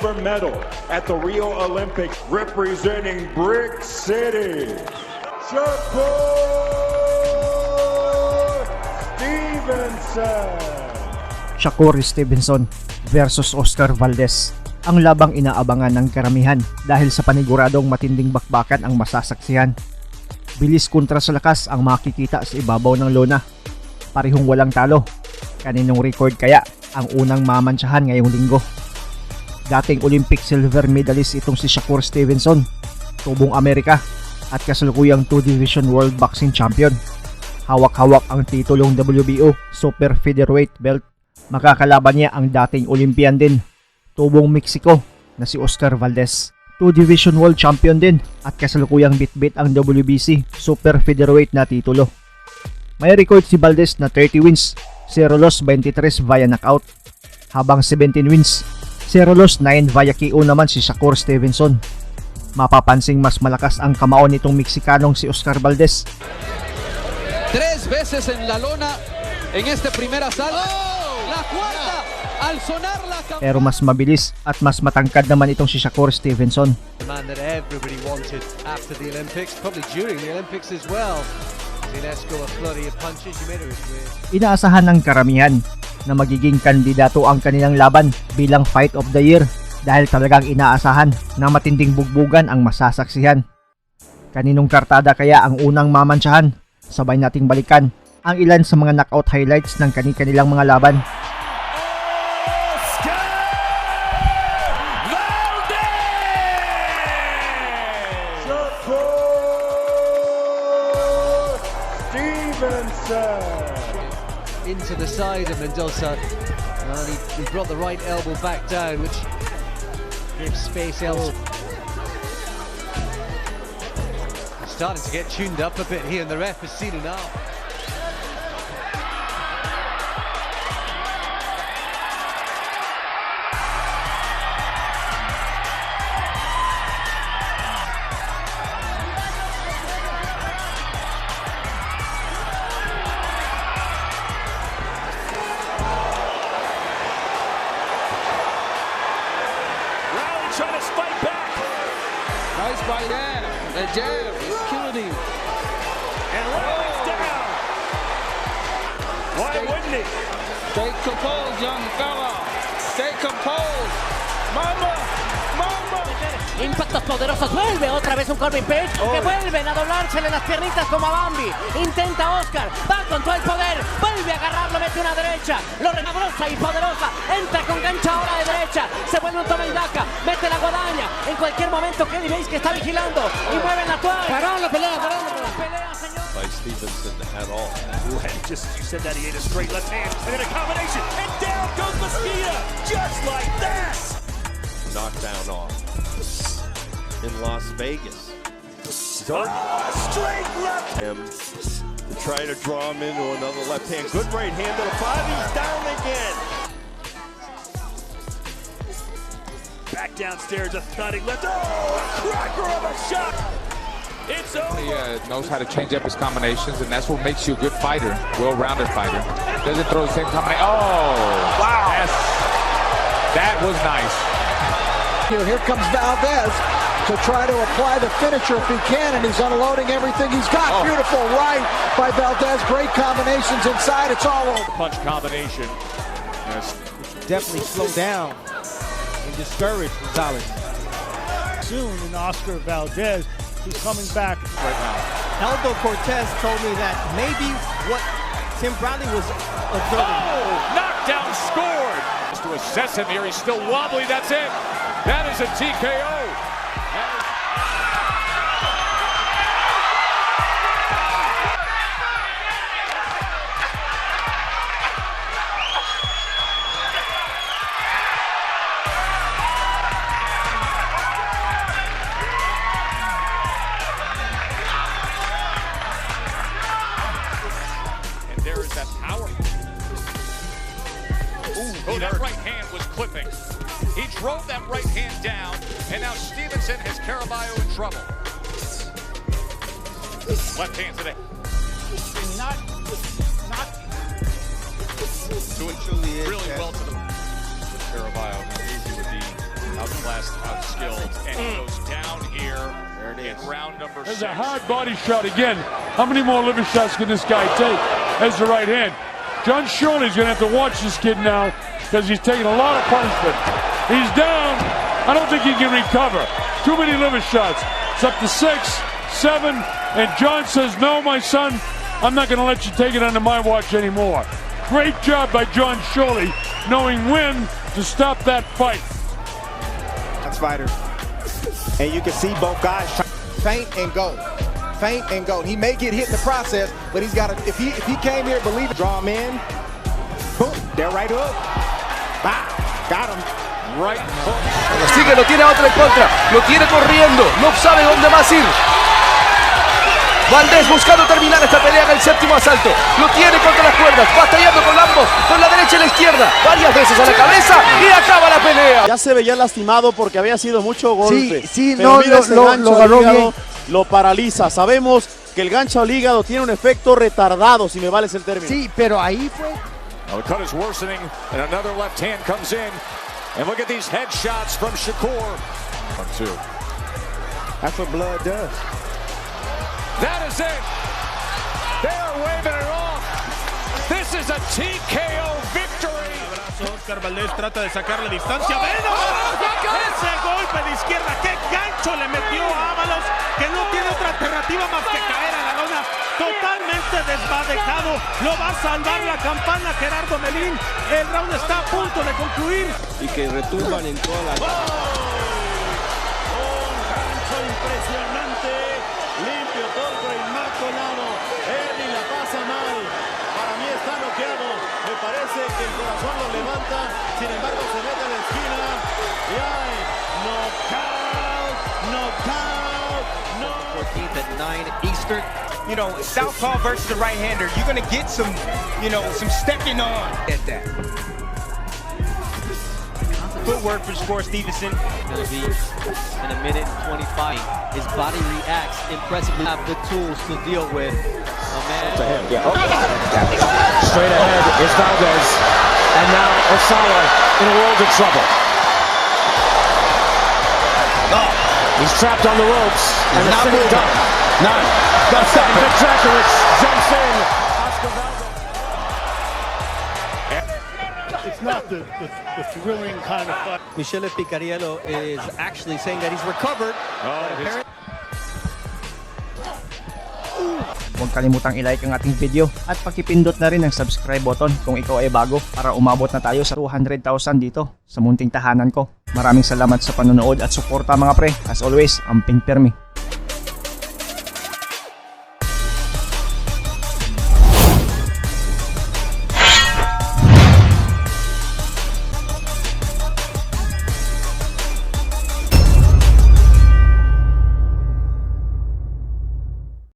silver medal at the Rio Olympics representing Brick City. SHAKUR Stevenson versus Oscar Valdez. Ang labang inaabangan ng karamihan dahil sa paniguradong matinding bakbakan ang masasaksihan. Bilis kontra sa lakas ang makikita sa ibabaw ng lona. Parehong walang talo. Kaninong record kaya ang unang mamantsahan ngayong linggo? Dating Olympic silver medalist itong si SHAKUR Stevenson, tubong Amerika at kasalukuyang 2-division World Boxing Champion. Hawak-hawak ang titulong WBO Super Featherweight belt. Makakalaban niya ang dating Olympian din, tubong Mexico na si Oscar Valdez. 2-division World Champion din at kasalukuyang bitbit ang WBC Super Featherweight na titulo. May record si Valdez na 30 wins, 0 loss, 23 via knockout. Habang 17 wins, 0 loss, 9 via KO naman si SHAKUR Stevenson. Mapapansing mas malakas ang kamao nitong Mexicanong si Oscar Valdez. 3 veces en la lona en este primer asalto. La cuarta al sonar la campana. Pero mas mabilis at mas matangkad naman itong si SHAKUR Stevenson. The man that everybody wanted after the Olympics, probably during the Olympics as well. Zinesco, a flurry of punches. You made it. Inaasahan ng karamihan na magiging kandidato ang kanilang laban bilang Fight of the Year dahil talagang inaasahan na matinding bugbugan ang masasaksihan. Kaninong kartada kaya ang unang mamantsahan? Sabay nating balikan ang ilan sa mga knockout highlights ng kani-kanilang mga laban. Oscar Valdez! SHAKUR Stevenson! Into the side of Mendoza. And he brought the right elbow back down, which gives space elsewhere. Starting to get tuned up a bit here, and the ref has seen enough. Rowley trying to fight back. Nice right there. The jab is killing him. And Rowley's down. Why wouldn't he? Stay composed, young fella. Stay composed. Mama, mama. Impactos poderosos, vuelve otra vez un Corbin Page que vuelven a doblársele las piernitas como a Bambi. Intenta Oscar, va con todo el poder, vuelve a agarrarlo, mete una derecha, lo renabrosa y poderosa, entra con gancha ahora de derecha, se vuelve un toma y daca, mete la guadaña, en cualquier momento Kelly veis que está vigilando y mueve la toalla. Parón la pelea, señor. By Stevenson at all. Ooh, and just as you said that, he ate a straight left hand, and then a combination, and down goes Mosqueda, just like that! Knockdown off in Las Vegas. Straight left! Him to try to draw him into another left hand. Good right hand to the body. He's down again. Back downstairs, a thudding left. Oh, a cracker of a shot! It's over! He knows how to change up his combinations, and that's what makes you a good fighter, well-rounded fighter. Doesn't throw the same combination. Oh! Wow! That was nice. Here comes Valdez to try to apply the finisher if he can, and he's unloading everything he's got. Oh. Beautiful right by Valdez. Great combinations inside. It's all over. Punch combination. Yes. Definitely slow down and discourage Gonzalez. Soon in Oscar Valdez, he's coming back right now. Aldo Cortez told me that maybe what Tim Bradley was observing. Oh, knockdown scored! Just to assess him here, he's still wobbly, that's it. That is a TKO. And there is that power. Ooh, that right hand was clipping. He drove that right hand down, and now Stevenson has Caraballo in trouble. Left hand today. Not So it truly is really well to the Caraballo. Easy with the Outclassed, outskilled, and he goes down here in round number 6. There's a hard body shot again. How many more liver shots can this guy take as the right hand? John Shirley's going to have to watch this kid now because he's taking a lot of punishment. He's down. I don't think he can recover. Too many liver shots. It's up to 6, 7, and John says, no, my son, I'm not going to let you take it under my watch anymore. Great job by John Shirley knowing when to stop that fight. Fighter. And you can see both guys feint and go. Feint and go. He may get hit in the process, but he's got to, if he came here, believe it, draw him in. Boom, they're right hook. Bah, got him. Right hook. Lo sigue, lo tiene a otro en contra. Lo tiene corriendo. No sabe dónde más ir. Valdez buscando terminar esta pelea en el séptimo asalto. Lo tiene contra las cuerdas, batallando con ambos, con la derecha y la izquierda, varias veces a la cabeza y acaba la pelea. Ya se veía lastimado porque había sido mucho golpe. Sí, pero no, mira ese gancho lo agarró al hígado, bien. lo paraliza. Sabemos que el gancho al hígado tiene un efecto retardado, si me vales el término. Sí, pero ahí fue. Now the cut is worsening, and another left hand comes in. And look at these headshots from SHAKUR. 1-2. That's what blood does. That is it. They're waving it off. This is a TKO victory. Oscar Valdez trata de sacarle distancia. Ese golpe de izquierda, qué gancho le metió a Ábalos, que no tiene otra alternativa más que caer a la lona. Totalmente desmadejado. Lo va a salvar la campana Gerardo Melín. El round está a punto de concluir. Y que retumban en toda la... Un gancho impresionante. Limpio, torpe, inmaculado. Él ni la pasa mal. Para mí está noqueado. Me parece que el corazón lo levanta. Sin embargo, se mete a la esquina. Y hay knockout, knockout, knockout. 14th at 9 Eastern. You know, southpaw versus the right-hander. You're going to get some, you know, some stepping on at that. Footwork for Score Stevenson. Going to be in a minute and 25. His body reacts impressively. Have the tools to deal with a man. Straight ahead is Valdez. And now Osawa in a world of trouble. Oh, he's trapped on the ropes. And it's not moved up. No. That's up. Petrakovich jumps in. Oscar Valdez. It's not the thrilling kind of fight. Michele Picariello is actually saying that he's recovered. Huwag kalimutang i-like ang ating video at pakipindot na rin ang subscribe button kung ikaw ay bago para umabot na tayo sa 200,000 dito sa munting tahanan ko. Maraming salamat sa panonood at suporta mga pre. As always, amping pirmi.